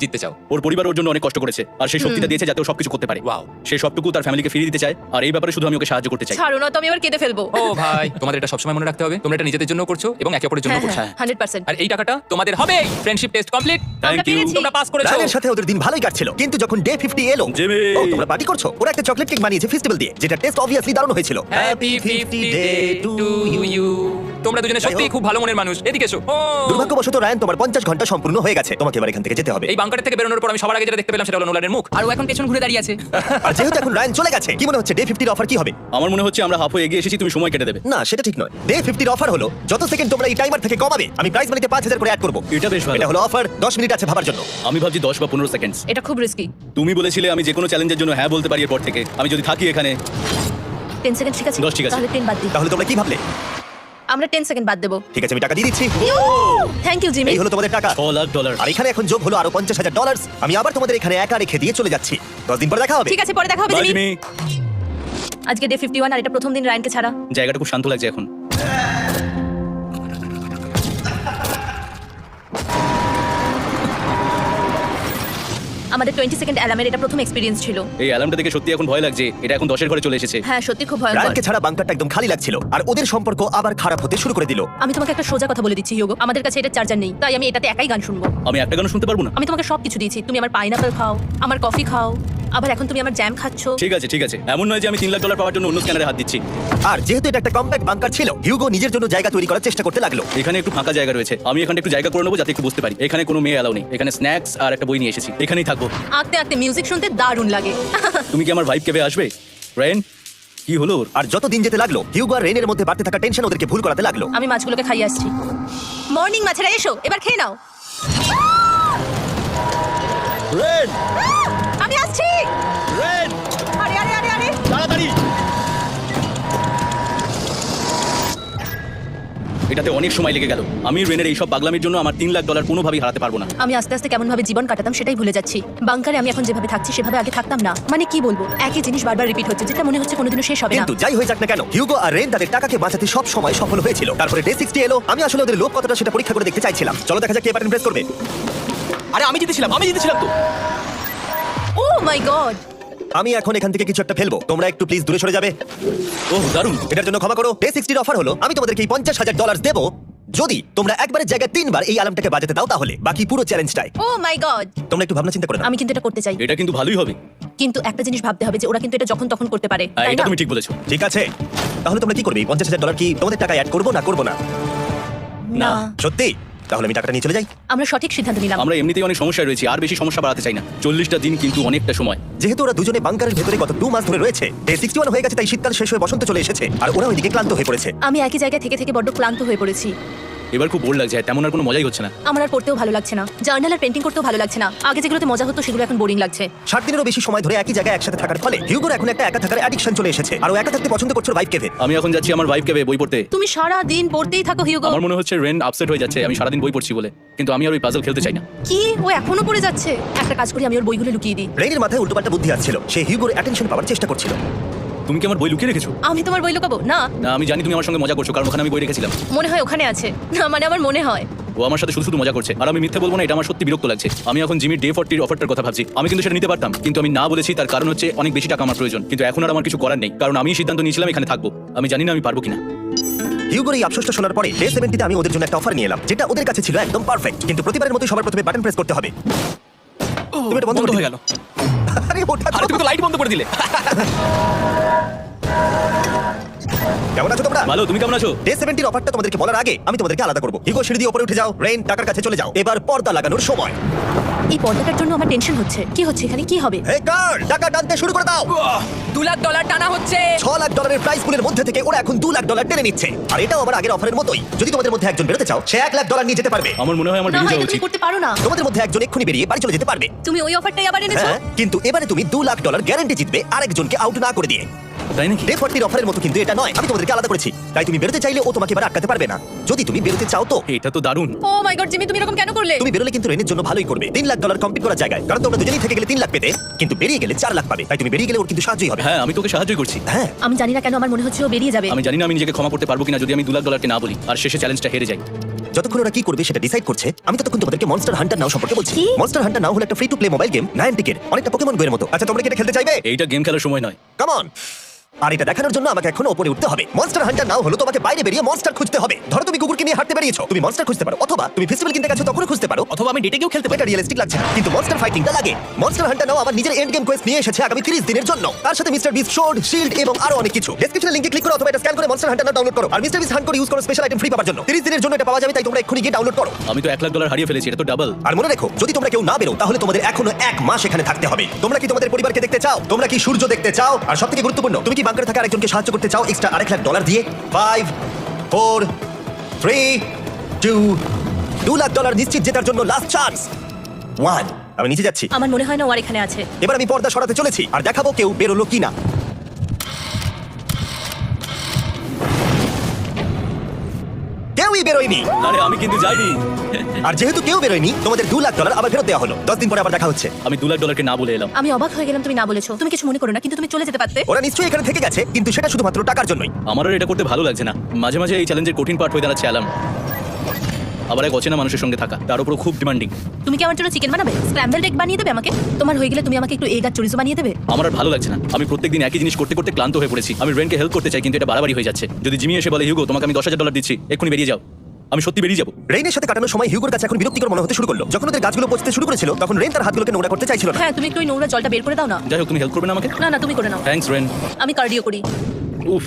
[SPEAKER 4] জিততে চাও?
[SPEAKER 3] ওর পরিবার ওর জন্য অনেক কষ্ট করেছে, আর সেই শক্তিটা দিয়েছে যাতে ও সবকিছু করতে পারে।
[SPEAKER 4] ওয়াও।
[SPEAKER 3] সে সবটুকু তার ফ্যামিলিকে ফিরিয়ে দিতে চায়, আর এই ব্যাপারে শুধু আমি ওকে সাহায্য করতে চাই।
[SPEAKER 2] ছাড়ো না, তো আমি এবার কেঁদে ফেলবো।
[SPEAKER 4] ও ভাই, তোমাদের এটা সবসময় মনে রাখতে হবে। তোমরা এটা নিজেদের জন্য করছো এবং একে অপরের জন্য
[SPEAKER 2] হ্যাঁ
[SPEAKER 4] করছো।
[SPEAKER 2] হ্যাঁ 100%।
[SPEAKER 4] আর এই টাকাটা তোমাদের হবে। Friendship test complete.
[SPEAKER 3] Thank you.
[SPEAKER 2] পেরেছি।
[SPEAKER 4] তোমরা পাস করেছো।
[SPEAKER 1] রায়ানের সাথে ওদের দিন ভালোই কাটছিল, কিন্তু যখন ডে 50 এলো,
[SPEAKER 3] জিমি।
[SPEAKER 1] ও তোমরা পার্টি করছো। ওরা একটা চকলেট কেক বানিয়েছে ফেস্টিভ্যাল দিয়ে, যেটা টেস্ট অবভিয়াসলি দারুণ হয়েছিল।
[SPEAKER 4] Happy 50 day to you. তোমরা দুজনে সত্যিই খুব ভালো মনের মানুষ। এদিকে এসো। ও
[SPEAKER 1] দুর্ভাগ্যবশত রায়ান, তোমার 50 ঘন্টা সম্পূর্ণ হয়ে গেছে। তোমাকে এবার এখান থেকে যেতে হবে।
[SPEAKER 4] এই বাংকারের থেকে বেরোনোর পর আমি সবার আগে যেটা দেখতে পেলাম সেটা হলো নোলানের মুখ।
[SPEAKER 5] আর ও এখন পেছন ঘুরে দাঁড়িয়ে আছে।
[SPEAKER 1] আর যেহেতু এখন রায়ান চলে গেছে, কি মনে হচ্ছে ডে 50 এর অফার কি হবে?
[SPEAKER 3] আমার মনে হচ্ছে আমরা হাফ হয়ে এগিয়ে এসেছি, তুমি সময় কেটে দেবে।
[SPEAKER 1] না, সেটা ঠিক নয়। ডে 50 এর অফার হলো যত সেকেন্ড তোমরা এই টাইমার থেকে কমাবে, আমি প্রাইস মানিতে 5000 করে অ্যাড করব।
[SPEAKER 3] এটা বেশ ভালো।
[SPEAKER 1] এটা হলো অফার, 10 মিনিট আছে ভাবার জন্য।
[SPEAKER 3] আমি ভাবছি 10 বা 15 সেকেন্ডস।
[SPEAKER 2] এটা খুব রিস্কি।
[SPEAKER 3] তুমি বলেছিলে আমি যে কোনো চ্যালেঞ্জের জন্য হ্যাঁ বলতে পারি এরপর থেকে। আমি যদি থাকি এখানে
[SPEAKER 2] 10 সেকেন্ড ঠিক আছে?
[SPEAKER 3] 10 ঠিক আছে।
[SPEAKER 2] তাহলে 10 বাদ দিই।
[SPEAKER 1] তাহলে তোমরা কি ভাবলে?
[SPEAKER 2] আমরা 10 সেকেন্ড বাদ দেবো।
[SPEAKER 1] ঠিক আছে, আমি টাকা দিয়ে দিচ্ছি।
[SPEAKER 2] Thank you Jimmy.
[SPEAKER 1] এই হলো তোমাদের টাকা।
[SPEAKER 3] $6,00,000।
[SPEAKER 1] আর এখানে এখন যোগ হলো আরো $50,000। আমি আবার তোমাদের এখানে একা রেখে দিয়ে চলে যাচ্ছি। 10 দিন পরে দেখা হবে।
[SPEAKER 2] ঠিক আছে, পরে দেখা হবে
[SPEAKER 3] বাই
[SPEAKER 2] জিমি।
[SPEAKER 3] জিমি।
[SPEAKER 2] আজকে ডে 51 আর এটা প্রথম দিন রায়ানকে ছাড়া।
[SPEAKER 3] জায়গাটা খুব শান্ত লাগছে এখন।
[SPEAKER 2] আমাদের 20 সেকেন্ড অ্যালার্মের এটা প্রথম এক্সপেরিয়েন্স ছিল।
[SPEAKER 3] এই অ্যালার্মটা দেখে সত্যি এখন ভয় লাগছে। এটা এখন 10 এর ঘরে চলে এসেছে।
[SPEAKER 2] হ্যাঁ, সত্যি খুব ভয়ঙ্কর।
[SPEAKER 1] রায়ানকে ছাড়া বাংকারটা একদম খালি লাগছিল আর ওদের সম্পর্ক আবার খারাপ হতে শুরু করে দিল।
[SPEAKER 2] আমি তোমাকে একটা সোজা কথা বলে দিচ্ছি হিউগো, আমাদের কাছে এটা চার্জার নেই, তাই আমি এটাতে একাই গান শুনবো।
[SPEAKER 3] আমি একটা গানও শুনতে পারবো না।
[SPEAKER 2] আমি তোমাকে সবকিছু দিয়েছি, তুমি আমার পাইনাপল খাও, আমার কফি খাও, আবার এখন তুমি আমার জ্যাম খাচ্ছো।
[SPEAKER 3] ঠিক আছে ঠিক আছে, এমন নয় যে আমি $3,00,000 পাওয়ার জন্য অন্য স্ক্যানারে হাত দিচ্ছি।
[SPEAKER 1] আর যেহেতু এটা একটা কম্প্যাক্ট বাংকার ছিল, হিউগো নিজের জন্য জায়গা তৈরি করার চেষ্টা করতে লাগলো।
[SPEAKER 3] এখানে একটু ফাঁকা জায়গা রয়েছে, আমি এখানে একটু জায়গা করে নেবো যাতে একটু বুঝতে পারি। এখানে কোনো মেয়ে এলাও নেই। এখানে স্ন্যাক্স আর একটা বই নিয়ে এসেছি, এখানেই থাকবো।
[SPEAKER 2] আঁকতে আঁকতে মিউজিক শুনতে দারুণ লাগে।
[SPEAKER 3] তুমি কি আমার ভাইব কেবে আসবে? রেন, কি হলো ওর?
[SPEAKER 1] আর যত দিন যেতে লাগলো, হিউগো আর রেনের মধ্যে বাড়তে থাকা টেনশন ওদেরকে ভুল করাতে লাগলো।
[SPEAKER 2] আমি মাছগুলোকে খাইয়ে আসছি। মর্নিং মাছেরা এসো, এবার খেয়ে নাও।
[SPEAKER 1] রেন,
[SPEAKER 2] আমি আসছি।
[SPEAKER 1] রেন,
[SPEAKER 2] আরে আরে আরে আরে,
[SPEAKER 1] তাড়াতাড়ি।
[SPEAKER 3] এটাতে অনেক সময় লেগে গেল। আমি রেনের এইসব পাগলামির জন্য আমার $3,00,000 কোনোভাবেই হারাতে পারবো না।
[SPEAKER 2] আমি আস্তে আস্তে কেমন ভাবে জীবন কাটাতাম সেটাই ভুলে যাচ্ছি। বাংকারে আমি এখন যেভাবে থাকছি সেভাবে আগে থাকতাম না। মানে কি বলবো, একই জিনিস বারবার রিপিট হচ্ছে, যেটা মনে হচ্ছে কোনোদিনও শেষ হবে না।
[SPEAKER 1] কিন্তু যাই হয়ে যাক না কেন, হিউগো আর রেন তাদের টাকাকে বাঁচাতে সব সময় সফল হয়েছিল। তারপরে ডে 60 এলো। আমি আসলে ওদের লোভ কতটা সেটা পরীক্ষা করে দেখতে চাইছিলাম। চলো দেখা যাক কে বাটন প্রেস করবে।
[SPEAKER 3] আরে আমি জিতেছিলাম তো।
[SPEAKER 2] ও মাই গড,
[SPEAKER 1] আমি এখন এখান থেকে কিছু একটা ফেলবো, তোমরা একটু প্লিজ দূরে সরে যাবে।
[SPEAKER 3] ওহ দারুণ।
[SPEAKER 1] এটার জন্য ক্ষমা করো। ডে 60 এর অফার হলো আমি তোমাদেরকে এই $50,000 দেবো যদি তোমরা একবারের জায়গায় 3 বার এই অ্যালার্মটাকে বাজাতে দাও, তাহলে বাকি পুরো চ্যালেঞ্জটাই।
[SPEAKER 2] ও মাই গড।
[SPEAKER 1] তোমরা একটু ভাবনা চিন্তা করে নাও।
[SPEAKER 2] আমি কিন্তু এটা করতে চাই,
[SPEAKER 3] এটা কিন্তু ভালোই হবে।
[SPEAKER 2] কিন্তু একটা জিনিস ভাবতে হবে যে ওরা কিন্তু এটা যখন তখন করতে পারে,
[SPEAKER 3] হ্যাঁ,
[SPEAKER 2] তাই
[SPEAKER 3] এটা
[SPEAKER 2] না?
[SPEAKER 3] তুমি ঠিক বলেছো।
[SPEAKER 1] ঠিক আছে, তাহলে তোমরা কি করবে? এই $50,000 কি তোমাদের টাকা অ্যাড করবো না করবো না?
[SPEAKER 2] না,
[SPEAKER 1] সত্যি? তাহলে আমি টাকাটা নিয়ে চলে যাই।
[SPEAKER 2] আমরা সঠিক সিদ্ধান্ত নিলাম।
[SPEAKER 3] আমরা এমনিতেই অনেক সমস্যায় রয়েছি, আর বেশি সমস্যা বাড়াতে চাই না। 40টা দিন কিন্তু অনেকটা সময়।
[SPEAKER 1] যেহেতু ওরা দুজনে বাংকারের ভেতরে গত 2 মাস ধরে রয়েছে, ডে 61 হয়ে গেছে, তাই শীতকাল শেষ হয়ে বসন্ত চলে এসেছে আর ওরা ওইদিকে ক্লান্ত হয়ে পড়েছে।
[SPEAKER 2] আমি একই জায়গায় থেকে থেকে বড্ড ক্লান্ত হয়ে পড়েছি।
[SPEAKER 3] এবার খুব বোর লাগছে, তেমন আর কোনো মজাই হচ্ছে না।
[SPEAKER 2] আমার আর পড়তেও ভালো লাগছে না, জার্নাল আর পেন্টিং করতেও ভালো লাগছে না। আগে যেগুলোতে মজা হতো সেগুলো এখন বোরিং লাগছে।
[SPEAKER 1] 60 দিনেরও বেশি সময় ধরে একই জায়গায় একসাথে থাকার ফলে হিউগোর এখন একটা একা থাকার অ্যাডিকশন চলে এসেছে আর ও একা থাকতে পছন্দ করছে ভাইব কেভে।
[SPEAKER 3] আমি এখন যাচ্ছি আমার ভাইফ কেবে বই পড়তে।
[SPEAKER 2] তুমি সারা দিন পড়তেই থাকো হিউগো।
[SPEAKER 3] আমার মনে হচ্ছে রেন আপসেট হয়ে যাচ্ছে আমি সারাদিন বই পড়ছি বলে, কিন্তু আমি আর ওই পাজল খেলতে চাই না।
[SPEAKER 2] কি ও এখনো পড়ে যাচ্ছে? একটা কাজ করি, আমি ওর বইগুলো লুকিয়ে দিই।
[SPEAKER 1] রেনের মাথায় উল্টোপাল্টা বুদ্ধি আসছিল, সে হিউগোর অ্যাটেনশন পাওয়ার চেষ্টা করছিল।
[SPEAKER 3] তুমি কি আমার বই লুকিয়ে রেখেছো?
[SPEAKER 2] আমি তোমার বই লুকাবো না?
[SPEAKER 3] না, আমি জানি তুমি আমার সঙ্গে মজা করছো, কারণ ওখানে আমি বই রেখেছিলাম।
[SPEAKER 2] মনে হয় ওখানে আছে। না মানে আমার মনে হয়।
[SPEAKER 3] ও আমার সাথে শুধু শুধু মজা করছে, আর আমি মিথ্যে বলবো না, এটা আমার সত্যি বিরক্ত লাগছে। আমি এখন জিমির ডে 40 অফারটার কথা ভাবছি। আমি কিন্তু সেটা নিতে পারতাম, কিন্তু আমি না বলেছি, তার কারণ হচ্ছে অনেক বেশি টাকা আমার প্রয়োজন। কিন্তু এখন আর আমার কিছু করার নেই, কারণ আমি সিদ্ধান্ত নিয়েছিলাম এখানে থাকবো। আমি জানি না আমি পারবো কিনা।
[SPEAKER 1] হিউগোর এই আফসোসটা শোনার পরে ডে 70 আমি ওদের জন্য একটা অফার নিয়ে এলাম, যেটা ওদের কাছে ছিল একদম পারফেক্ট। কিন্তু প্রতিবারের মতো সবার প্রথমে বাটন প্রেস করতে হবে। তুমি এটা বন্ধ করে
[SPEAKER 3] হয়ে
[SPEAKER 1] দিলে।
[SPEAKER 3] গেল।
[SPEAKER 1] আরে ওটা
[SPEAKER 3] আরে তুমি তো লাইট বন্ধ করে দিলে।
[SPEAKER 1] কেমন আছো তোমরা?
[SPEAKER 3] ভালো, তুমি কেমন আছো?
[SPEAKER 1] ডে 70 অফারটা তোমাদেরকে বলার আগে আমি তোমাদেরকে আলাদা করব। হিউগো সিঁড়ি দিয়ে উপরে উঠে যাও, রেন টাকার কাছে চলে যাও। এবার পর্দা লাগানোর সময়।
[SPEAKER 2] এই পর্দাটার জন্য আমার টেনশন হচ্ছে। কি হচ্ছে এখানে? কি হবে?
[SPEAKER 1] হে গার্ড, টাকা টানতে শুরু করে দাও।
[SPEAKER 5] $2,00,000 টানা হচ্ছে।
[SPEAKER 1] $6,00,000 প্রাইস পুলের মধ্যে থেকে ওরা এখন $2,00,000 টেনে নিচ্ছে। আর এটাও আমার আগের অফারের মতোই। যদি তোমাদের মধ্যে একজন বেরোতে চাও, সে $1,00,000 নিয়ে যেতে পারবে।
[SPEAKER 3] আমার মনে হয় আমার
[SPEAKER 2] না,
[SPEAKER 3] বেরিয়ে
[SPEAKER 2] এটা
[SPEAKER 3] যাওয়া
[SPEAKER 2] তুমি
[SPEAKER 3] উচিত।
[SPEAKER 2] করতে পারো না।
[SPEAKER 1] তোমাদের মধ্যে একজন এক্ষুনি বেরিয়ে বাড়ি চলে যেতে পারবে।
[SPEAKER 2] তুমি ওই অফারটাই আবার এনেছো।
[SPEAKER 1] হ্যাঁ, কিন্তু এবারে তুমি $2,00,000 গ্যারান্টি জিতবে আরেকজনকে আউট না করে দিয়ে।
[SPEAKER 3] তাই নাকি?
[SPEAKER 1] ডে 40 অফারের মতো কিন্তু এটা নয়। আমি তোমাদেরকে আলাদা করেছি, তাই তুমি বেরোতে চাইলে ও তোমাকে এবার আটকাতে পারবে না। যদি তুমি বেরোতে চাও তো
[SPEAKER 3] এটা তো দারুণ।
[SPEAKER 2] ও মাই গড জিমি, তুমি এরকম কেন করলে?
[SPEAKER 1] তুমি বেরোলে কিন্তু রেনের জন্য ভালোই করবে। $3,00,000 কমপ্লিট করার জায়গায়, কারণ তোমরা দুজনেই থেকে গেলে 3 লাখ পেতে, কিন্তু বেরিয়ে গেলে 4 লাখ পাবে। তাই তুমি বেরিয়ে গেলে ওর কিন্তু সাহায্যই হবে।
[SPEAKER 3] হ্যাঁ, আমি তোকে সাহায্য করছি।
[SPEAKER 1] হ্যাঁ,
[SPEAKER 2] আমি জানি না কেন আমার মনে হচ্ছে ও বেরিয়ে যাবে।
[SPEAKER 3] আমি জানি না আমি নিজেকে ক্ষমা করতে পারবো কিনা যদি আমি $2,00,000 কে না বলি আর শেষে চ্যালেঞ্জটা হেরে যাই।
[SPEAKER 1] যতক্ষণ ওরা কি করবে সেটা ডিসাইড করছে, আমি ততক্ষণ তোমাদেরকে মনস্টার হান্টার নাও সম্পর্কে বলছি।
[SPEAKER 2] কি?
[SPEAKER 1] মনস্টার হান্টার নাও হলো একটা free to play mobile game, নায়ান্টিকের, অনেকটা পোকেমন গোয়ের মতো। আচ্ছা, তোমরা কি এটা খেলতে চাইবে?
[SPEAKER 3] এইটা গেম খেলার সময় নয়।
[SPEAKER 1] Come on. আর এটা দেখানোর জন্য আমাকে এখন উপরে উঠতে হবে। মনস্টার হান্টার নাও হলো তোমাকে বাইরে বেরিয়ে মনস্টার খুঁজতে হবে। ধরো তুমি কুকুরকে নিয়ে হাঁটতে বেরিয়েছো, তুমি মনস্টার খুঁজতে পারো, অথবা তুমি ফেস্টিভ্যাল কিনতে গেছো তখন খুঁজতে পারো,
[SPEAKER 3] অথবা আমি ডেটে গিয়েও খেলতে পারি।
[SPEAKER 1] এটা রিয়েলিস্টিক লাগছে না, কিন্তু মনস্টার ফাইটিংটা লাগে। মনস্টার হান্টার নাও আমার নিজের এন্ড গেম কোয়েস্ট নিয়ে এসেছে আগামী 30 দিনের জন্য। তার সাথে মিস্টার বিস্ট শোর্ড, শিল্ড এবং আরো অনেক কিছু। ডেসক্রিপশনে লিংকে ক্লিক করো অথবা এটা স্ক্যান করে মনস্টার হান্টার নাও ডাউনলোড করো। আর মিস্টার বিস্ট হান্ট করে ইউজ করো স্পেশাল আইটেম ফ্রি পাওয়ার জন্য। 30 দিনের জন্য এটা পাওয়া যাবে, তাই তোমরা এক্ষুনি গিয়ে ডাউনলোড করো।
[SPEAKER 3] আমি তো $1,00,000 হারিয়ে ফেলেছি, এটা তো ডাবল।
[SPEAKER 1] আর মনে রেখো, যদি তোমরা কেউ না বেরো তাহলে তোমাদের এখনো 1 মাস এখানে থাকতে হবে। তোমরা কি তোমাদের পরিবারকে দেখতে চাও? তোমরা কি সূর্য দেখতে চাও? আর সবথেকে গুরুত্বপূর্ণ, তুমি কি বাংকারে থাকা আরেকজনকে সাহায্য করতে চাও এক্সট্রা $1,00,000 দিয়ে? 5 4 3 2 $2,00,000 নিশ্চিত জেতার জন্য লাস্ট চান্স। 1 আমি নিচে যাচ্ছি।
[SPEAKER 2] আমার মনে হয় না ও আর এখানে আছে।
[SPEAKER 1] এবার আমি পর্দা সরাতে চলেছি আর দেখাবো কেউ বেরোলো কিনা। কেউই বেরোয়নি।
[SPEAKER 3] আরে আমি কিন্তু যাইনি।
[SPEAKER 1] আর যেহেতু কেউ বেরোয়নি, তোমাদের $2,00,000 আবার ফেরত দেওয়া হলো। 10 দিন পরে আবার দেখা হচ্ছে।
[SPEAKER 3] আমি $2,00,000 না বলে এলাম।
[SPEAKER 2] আমি অবাক হয়ে গেলাম তুমি না বলেছো। তুমি কিছু মনে করো না, কিন্তু তুমি চলে যেতে পারতে।
[SPEAKER 1] ওরা নিশ্চয়ই এখানে থেকে গেছে, কিন্তু সেটা শুধুমাত্র টাকার জন্যই।
[SPEAKER 3] আমার আর এটা করতে ভালো লাগছে না। মাঝে মাঝে এই চ্যালেঞ্জের কঠিন পার্ট হয়ে দাঁড়াচ্ছে অ্যালার্ম। আবার এক অচেনা মানুষের সঙ্গে থাকা, তার উপর খুব ডিমান্ডিং।
[SPEAKER 2] তুমি কি আমার জন্য চিকেন বানাবে? স্ক্র্যাম্বলড এগ বানিয়ে দেবে আমাকে? তোমার হয়ে গেলে তুমি আমাকে একটু এগ আর চরিজো বানিয়ে দেবে?
[SPEAKER 3] আমার আর ভালো লাগছে না। আমি প্রত্যেকদিন একই জিনিস করতে করতে ক্লান্ত হয়ে পড়েছি। আমি রেনকে হেল্প করতে চাই, কিন্তু এটা বাড়াবাড়ি হয়ে যাচ্ছে। যদি জিমি এসে বলে হিউগো তোমাকে আমি $10,000 দিচ্ছি, এক্ষুনি বেরিয়ে যাও, আমি সত্যি বেরিয়ে যাবো।
[SPEAKER 1] রেইনের সাথে কাটানোর সময় হিউগোর কাছে এখন বিরক্তিকর মনে হতে শুরু করলো। যখন ওদের গাছগুলো পচতে শুরু করেছিল, তখন রেইন তার হাতগুলোকে নোংরা করতে চাইছিল না।
[SPEAKER 2] হ্যাঁ, তুমি একটু ওই নোংরা জলটা বের করে দাও না।
[SPEAKER 3] যাই হোক, তুমি হেল্প করবে না আমাকে?
[SPEAKER 2] না না, তুমি করে নাও।
[SPEAKER 3] Thanks Ren.
[SPEAKER 2] আমি কার্ডিও করি।
[SPEAKER 3] উফ,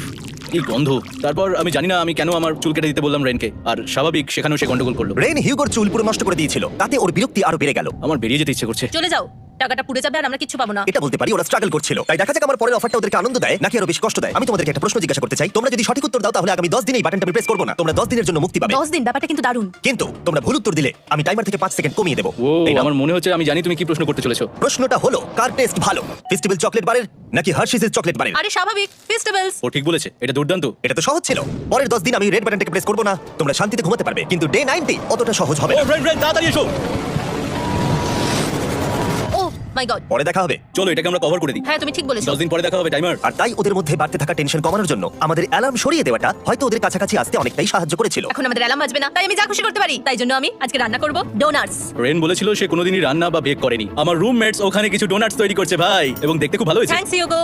[SPEAKER 3] কি গন্ধ। তারপর আমি জানি না আমি কেন আমার চুল কেটে দিতে বললাম রেনকে, আর স্বাভাবিক সেখানেও সে গন্ডগোল করলো।
[SPEAKER 1] রেইন হিউগোর চুল পুরো নষ্ট করে দিয়েছিল, তাতে ওর বিরক্তি আরো বেড়ে গেল।
[SPEAKER 3] আমার বেরিয়ে যেতে ইচ্ছে করছে।
[SPEAKER 2] চলে যাও, টাকাটা পুড়ে যাবে আর আমরা কিছু পাবো না।
[SPEAKER 1] এটা বলতে পারি ওরা স্ট্রাগল করছিল। তাই দেখা যাক আমার পরের অফারটা ওদেরকে আনন্দ দেয় নাকি আরো বেশি কষ্ট দেয়। আমি তোমাদেরকে একটা প্রশ্ন জিজ্ঞাসা করতে চাই, তোমরা যদি সঠিক উত্তর দাও তাহলে আগামী 10 দিন এই বাটনটা আমি প্রেস করব না। তোমরা 10 দিনের জন্য মুক্তি পাবে।
[SPEAKER 2] 10 দিন, ব্যাপারটা কিন্তু দারুণ।
[SPEAKER 1] কিন্তু তোমরা ভুল উত্তর দিলে আমি টাইমার থেকে 5 সেকেন্ড কমিয়ে দেব।
[SPEAKER 3] ও, আমার মনে হচ্ছে আমি জানি তুমি কি প্রশ্ন করতে চলেছো।
[SPEAKER 1] প্রশ্নটা হলো, কার টেস্ট ভালো, ফেস্টিভ্যাল চকলেট বারের নাকি হার্শিসের চকলেট বারের?
[SPEAKER 2] আরে স্বাভাবিক, ফেস্টিভ্যালস।
[SPEAKER 3] ও ঠিক বলেছে, এটা দুর্দান্ত।
[SPEAKER 1] এটা তো সহজ ছিল। পরের 10 দিন আমি রেড বাটনটাকে প্রেস করব না, তোমরা শান্তিতে ঘুমাতে পারবে। কিন্তু ডে 90 অতটা সহজ হবে না।
[SPEAKER 3] রেন তাড়াতাড়ি এসো।
[SPEAKER 2] ও মাই গড।
[SPEAKER 1] পরে দেখা হবে।
[SPEAKER 3] চলো এটাকে আমরা কভার করে দিই।
[SPEAKER 2] হ্যাঁ, তুমি ঠিক বলেছো।
[SPEAKER 3] 10 দিন পরে দেখা হবে টাইমার।
[SPEAKER 1] আর তাই ওদের মধ্যে বাড়তে থাকা টেনশন কমানোর জন্য আমাদের অ্যালার্ম সরিয়ে দেওয়াটা হয়তো ওদের কাছাকাছি আসতে অনেকটাই সাহায্য করেছিল।
[SPEAKER 2] এখন আমাদের অ্যালার্ম বাজবে না, তাই আমি যা খুশি করতে পারি। তাই জন্য আমি আজকে রান্না করব ডোনাটস।
[SPEAKER 3] রেন বলেছিল সে কোনোদিনই রান্না বা বেক করেনি। আমার রুমমেটস ওখানে কিছু ডোনাটস তৈরি করছে ভাই, এবং দেখতে খুব ভালো হয়েছে।
[SPEAKER 2] Thanks Yugo.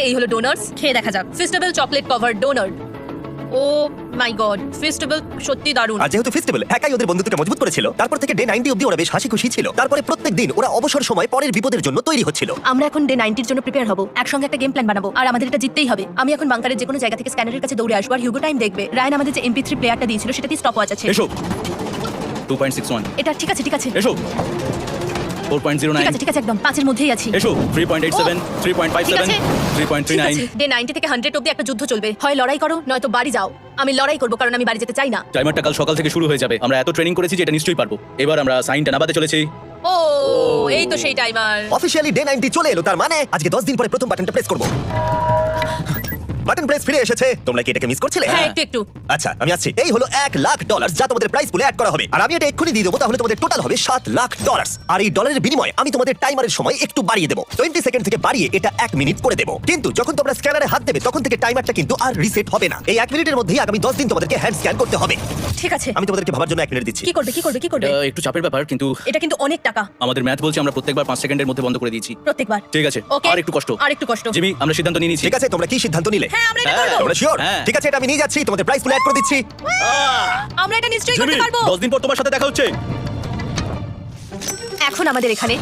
[SPEAKER 2] এই হলো ডোনাটস, খেয়ে দেখা যাক। Festival chocolate cover donut. Oh my God, festival সত্যি দারুণ।
[SPEAKER 1] আর যেহেতু ফেস্টিভ্যাল একাই ওদের বন্ধুত্বকে মজবুত করেছিল, তারপর থেকে ডে 90 অবধি ওরা বেশ হাসি খুশি ছিল। তারপরে প্রত্যেকদিন ওরা অবসর সময় পরের বিপদের জন্য তৈরি হচ্ছিল।
[SPEAKER 2] আমরা এখন ডে 90 এর জন্য প্রিপেয়ার হব। একসঙ্গে একটা গেম প্ল্যান বানাবো, আর আমাদের এটা জিততেই হবে। আমি এখন বাংকারের যে কোনো জায়গা থেকে স্ক্যানারের কাছে দৌড়ে আসবো, আর হিউগো টাইম দেখবে। রায়ান আমাদের যে MP3 প্লেয়ারটা দিয়েছিল সেটাতে স্টপ ওয়াচ আছে।
[SPEAKER 3] এসো। 2.61।
[SPEAKER 2] এটা ঠিক আছে, ঠিক আছে।
[SPEAKER 3] এসো।
[SPEAKER 2] ঠিক
[SPEAKER 3] 4.09।
[SPEAKER 2] আছে, ঠিক আছে, একদম 5 এর মধ্যেই আছি।
[SPEAKER 3] এসো। 3.87,
[SPEAKER 2] ঠিক
[SPEAKER 3] 3.57,
[SPEAKER 2] আছে।
[SPEAKER 3] 3.39।
[SPEAKER 2] ডে 90 থেকে 100 অবধি একটা যুদ্ধ চলবে। হয় লড়াই করো, নয়তো বাড়ি যাও। আমি লড়াই করব, কারণ আমি বাড়ি যেতে চাই না।
[SPEAKER 3] টাইমারটা কাল সকাল থেকে শুরু হয়ে যাবে। আমরা এত ট্রেনিং করেছি যে এটা নিশ্চয়ই পারবো। এবার আমরা সাইনটা নামাতে চলেছি।
[SPEAKER 2] ও, এই তো সেই টাইমার।
[SPEAKER 1] অফিশিয়ালি ডে 90 চলে এলো, তার মানে আজকে 10 দিন পরে প্রথম বাটনটা প্রেস করব। বাটন প্রেস ফিরে এসেছে। তোমরা কি এটাকে মিস করছিলে?
[SPEAKER 2] হ্যাঁ, একটু একটু।
[SPEAKER 1] আচ্ছা, আমি আসছি। এই হলো $1,00,000 যা তোমাদের প্রাইস পুলে অ্যাড করা হবে। আর আমি এটা এক্ষুনি দিয়ে দেবো, তাহলে তোমাদের টোটাল হবে $7,00,000। আর এই ডলারের বিনিময়ে আমি তোমাদের টাইমারের সময় একটু বাড়িয়ে দেবো। 20 সেকেন্ড থেকে বাড়িয়ে এটা 1 মিনিট করে দেবো। কিন্তু যখন তোমরা স্ক্যানারে হাত দেবে তখন থেকে টাইমারটা কিন্তু আর রিসেট হবে না। এই 1 মিনিটের মধ্যেই আগামী 10 দিন তোমাদেরকে হ্যান্ড স্ক্যান করতে হবে।
[SPEAKER 2] ঠিক আছে।
[SPEAKER 1] আমি তোমাদেরকে ভাবার জন্য 1 মিনিট দিচ্ছি।
[SPEAKER 2] কি করবে, কি করবে, কি করবে?
[SPEAKER 3] এটা একটু চাপের ব্যাপার, কিন্তু
[SPEAKER 2] এটা কিন্তু অনেক টাকা।
[SPEAKER 3] আমাদের ম্যাথ বলছে আমরা প্রত্যেকবার 5 সেকেন্ডের মধ্যে বন্ধ করে দিয়েছি।
[SPEAKER 2] প্রত্যেকবার।
[SPEAKER 3] ঠিক আছে,
[SPEAKER 2] ওকে।
[SPEAKER 3] আর একটু কষ্ট।
[SPEAKER 2] আর একটু কষ্ট।
[SPEAKER 3] জিমি, আমরা সিদ্ধান্ত নিয়ে নিয়েছি।
[SPEAKER 1] ঠিক আছে, তোমরা কি সিদ্ধান্ত নিলে?
[SPEAKER 2] হ্যাঁ, আমরা এটা
[SPEAKER 3] হ্যাঁ,
[SPEAKER 2] করব।
[SPEAKER 1] তোমরা শিওর?
[SPEAKER 3] হ্যাঁ।
[SPEAKER 1] ঠিক আছে, এটা আমি নিয়ে যাচ্ছি, তোমাদের প্রাইস পুলে অ্যাড করে দিচ্ছি।
[SPEAKER 2] আমরা এটা নিশ্চয়ই
[SPEAKER 3] জিমি,
[SPEAKER 2] করতে পারবো।
[SPEAKER 3] 10 দিন পর তোমার সাথে দেখা হচ্ছে।
[SPEAKER 2] এখন আমাদের এখানে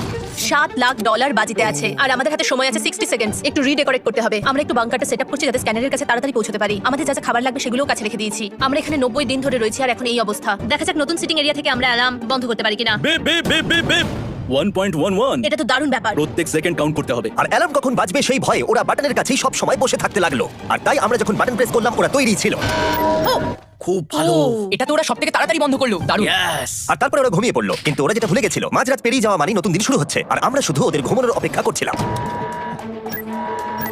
[SPEAKER 2] $7,00,000 বাজিতে আছে, আর আমাদের হাতে সময় আছে 60 সেকেন্ডস। একটু রিডেকোরেট করতে হবে। আমরা একটু বাংকারটা সেটআপ করছি যাতে স্ক্যানারের কাছে তাড়াতাড়ি পৌঁছতে পারি। আমাদের যা যা খাবার লাগবে সেগুলোও কাছে রেখে দিয়েছি। আমরা এখানে 90 দিন ধরে রয়েছি, আর এখন এই অবস্থা। দেখা যাক নতুন সিটিং এরিয়া থেকে আমরা অ্যালার্ম বন্ধ করতে পারি কিনা।
[SPEAKER 3] বেপ বেপ বেপ বেপ বেপ। 1.11।
[SPEAKER 2] এটা তো দারুণ ব্যাপার।
[SPEAKER 3] প্রত্যেক সেকেন্ড কাউন্ট করতে হবে।
[SPEAKER 1] আর অ্যালার্ম কখন বাজবে সেই ভয়ে ওরা বাটনের কাছেই সব সময় বসে থাকতে লাগলো। আর তাই আমরা যখন বাটন প্রেস করলাম ওরা তৈরি ছিল।
[SPEAKER 2] ও,
[SPEAKER 3] খুব ভালো।
[SPEAKER 2] ও।
[SPEAKER 5] এটা তো ওরা সবথেকে তাড়াতাড়ি বন্ধ করলো। দারুণ।
[SPEAKER 3] ইয়েস।
[SPEAKER 1] আর তারপরে ওরা ঘুমিয়ে পড়লো। কিন্তু ওরা যেটা ভুলে গেছিল, মাঝরাত পেরিয়ে যাওয়া মানে নতুন দিন শুরু হচ্ছে। আর আমরা শুধু ওদের ঘুমানোর অপেক্ষা করছিলাম।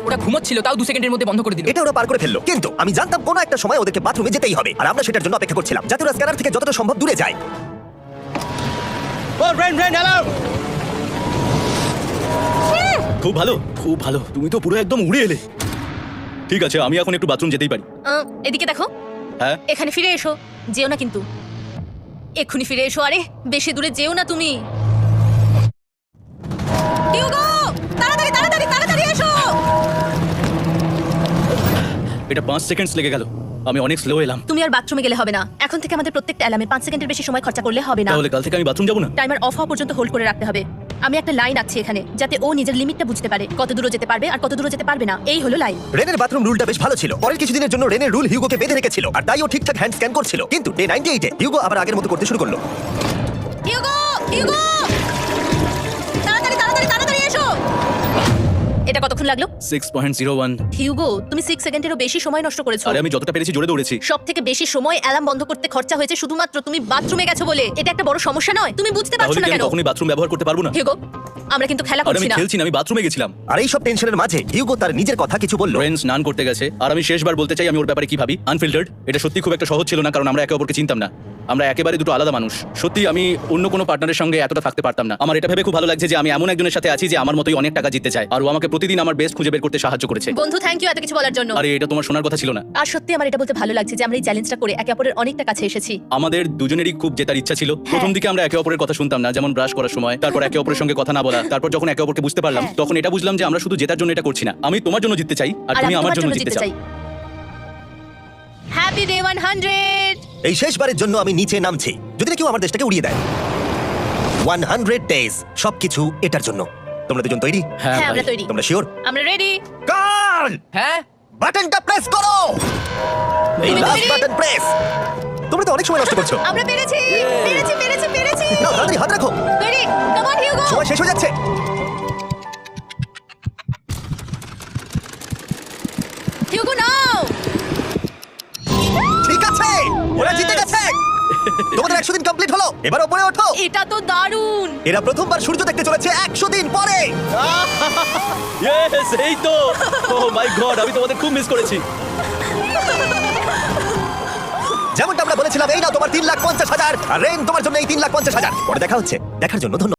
[SPEAKER 5] ওরা ঘুমোচ্ছিল, তাও 2 সেকেন্ডের মধ্যে বন্ধ করে দিল।
[SPEAKER 1] এটা ওরা পার করে ফেললো। কিন্তু আমি জানতাম কোনো একটা সময় ওদেরকে বাথরুমে যেতেই হবে। আর আমরা সেটার জন্য অপেক্ষা করছিলাম, যাতে ওরা স্ক্যানার থেকে যতটা সম্ভব দূরে যায়।
[SPEAKER 3] ও রেন রেন অ্যালার্ম। খুব ভালো, খুব ভালো। তুমি তো পুরো একদম উড়ে এলে। ঠিক আছে, আমি এখন একটু বাথরুম যেতেই পারি।
[SPEAKER 2] এদিকে দেখো।
[SPEAKER 3] হ্যাঁ।
[SPEAKER 2] এখানে ফিরে এসো। যেও না কিন্তু। এক্ষুনি ফিরে এসো। আরে বেশি দূরে যেও না তুমি। হিউগো, তাড়াতাড়ি তাড়াতাড়ি তাড়াতাড়ি এসো।
[SPEAKER 3] এটা 5 সেকেন্ডস লেগে গেল। আমি অনেক স্লো এলাম।
[SPEAKER 2] তুমি আর বাথরুমে গেলে হবে না। এখন থেকে আমাদের প্রত্যেকটা অ্যালার্মে 5 সেকেন্ডের বেশি সময় খরচা করলে হবে না।
[SPEAKER 3] তাহলে কাল থেকে আমি বাথরুম যাব না?
[SPEAKER 2] টাইমার অফ হওয়া পর্যন্ত হোল্ড করে রাখতে হবে। আমি একটা লাইন আছি এখানে, যাতে ও নিজের লিমিটটা বুঝতে পারে, কত দূর যেতে পারবে আর কত দূর যেতে পারবে না। এই হলো লাইন।
[SPEAKER 1] রেনের বাথরুম রুলটা বেশ ভালো ছিল। পরের কিছুদিনের জন্য রেনের রুল হিউগোকে বেঁধে রেখেছিল, আর তাই ও ঠিকঠাক হ্যান্ড স্ক্যান করছিল। কিন্তু ডে 98 এ হিউগো আবার আগের মতো করতে শুরু করলো।
[SPEAKER 2] হিউগো, হিউগো, তাড়াতাড়ি তাড়াতাড়ি তাড়াতাড়ি এসো। এটা কতক্ষণ লাগলো?
[SPEAKER 3] 6.01।
[SPEAKER 2] হিউগো, তুমি 6 সেকেন্ডেরও বেশি সময় নষ্ট করেছো।
[SPEAKER 3] আরে আমি যতটা পেরেছি জোরে দৌড়েছি।
[SPEAKER 2] সব থেকে বেশি সময় অ্যালার্ম বন্ধ করতে খরচা হয়েছে শুধুমাত্র তুমি বাথরুমে গেছো বলে। এটা একটা বড় সমস্যা নয়? তুমি বুঝতে পারছো
[SPEAKER 3] তাহলে
[SPEAKER 2] না
[SPEAKER 3] কি আমি
[SPEAKER 2] কেন?
[SPEAKER 3] কখনোই বাথরুম ব্যবহার করতে পারবো না?
[SPEAKER 2] হিউগো, আমরা কিন্তু খেলা
[SPEAKER 3] আরে
[SPEAKER 2] করছি
[SPEAKER 3] আমি
[SPEAKER 2] না।
[SPEAKER 3] খেলছি না, আমি বাথরুমে গেছিলাম।
[SPEAKER 1] আর এই সব টেনশনের মাঝে হিউগো তার নিজের কথা কিছু বলল।
[SPEAKER 3] রেন স্নান করতে গেছে, আর আমি শেষবার বলতে চাই আমি ওর ব্যাপারে কি ভাবি। আনফিল্টার্ড, এটা সত্যি খুব একটা সহজ ছিল না, কারণ আমরা একে অপরকে চিনতাম না। আমরা একেবারে দুটো আলাদা মানুষ। সত্যি আমি অন্য কোনো পার্টনারের সঙ্গে এতটা থাকতে পারতাম না। আমার এটা ভেবে খুব ভালো লাগছে যে আমি এমন একজনের সাথে আছি যে আমার মতোই অনেক টাকা জিততে চায়, আর ও আমাকে প্রতিদিন আমার বেস্ট খুঁজে বের করতে সাহায্য করেছে।
[SPEAKER 2] বন্ধু, থ্যাংক ইউ এত কিছু বলার জন্য।
[SPEAKER 3] আরে এটা তোমার শোনার কথা ছিল না।
[SPEAKER 2] আর সত্যি আমার এটা বলতে ভালো লাগছে যে আমরা এই চ্যালেঞ্জটা করে একে অপরের অনেকটা কাছে এসেছি।
[SPEAKER 3] আমাদের দুজনেরই খুব জেতার ইচ্ছা ছিল। প্রথম দিকে আমরা একে অপরের কথা শুনতাম না, যেমন ব্রাশ করার সময়, তারপর একে অপরের সঙ্গে কথা না বলা। তারপর যখন একে অপরকে বুঝতে পারলাম, তখন এটা বুঝলাম যে আমরা শুধু জেতার জন্য এটা করছি না। আমি তোমার জন্য জিততে চাই, আর তুমি
[SPEAKER 2] আমি
[SPEAKER 3] আমার
[SPEAKER 2] তোমার
[SPEAKER 3] জন্য জিততে চাও।
[SPEAKER 2] Happy day 100।
[SPEAKER 1] এই শেষবারের জন্য আমি নিচে নামছি, যদি না কেউ আমার দেশটাকে উড়িয়ে দেয়। 100 ডেজ, সবকিছু এটার জন্য। তোমরা দুজন তৈরি?
[SPEAKER 3] হ্যাঁ
[SPEAKER 2] হ্যাঁ, আমরা
[SPEAKER 3] ভাই।
[SPEAKER 2] তৈরি।
[SPEAKER 1] তোমরা শিওর?
[SPEAKER 2] আমরা রেডি।
[SPEAKER 1] কার্ল,
[SPEAKER 5] হ্যাঁ
[SPEAKER 1] বাটনটা প্রেস করো। এই
[SPEAKER 2] তুমি
[SPEAKER 1] লাস্ট
[SPEAKER 2] তৈরি?
[SPEAKER 1] Button press. তোমরা তো অনেক সময় নষ্ট করছো।
[SPEAKER 2] আমরা পেরেছি পেরেছি পেরেছি পেরেছি।
[SPEAKER 1] নাও তাড়াতাড়ি হাত রাখো,
[SPEAKER 2] তৈরি? Come on Hugo.
[SPEAKER 1] সময় শেষ হয়ে যাচ্ছে।
[SPEAKER 2] হিউগো নাও।
[SPEAKER 1] ঠিক আছে, ওরা জিতে গেছে। তোমাদের 100 দিন কমপ্লিট হলো, এবার উপরে ওঠো।
[SPEAKER 2] এটা তো দারুণ।
[SPEAKER 1] এরা প্রথমবার সূর্য দেখতে চলেছে 100 দিন পরে।
[SPEAKER 3] ইয়েস, এই তো। ও মাই গড, আমি তোমাদের খুব মিস করেছি।
[SPEAKER 1] যেমনটা আমরা বলেছিলাম, এই নাও তোমার 3,50,000, আর রেন তোমার জন্য এই 3,50,000। পরে দেখা হচ্ছে, দেখার জন্য ধন্যবাদ।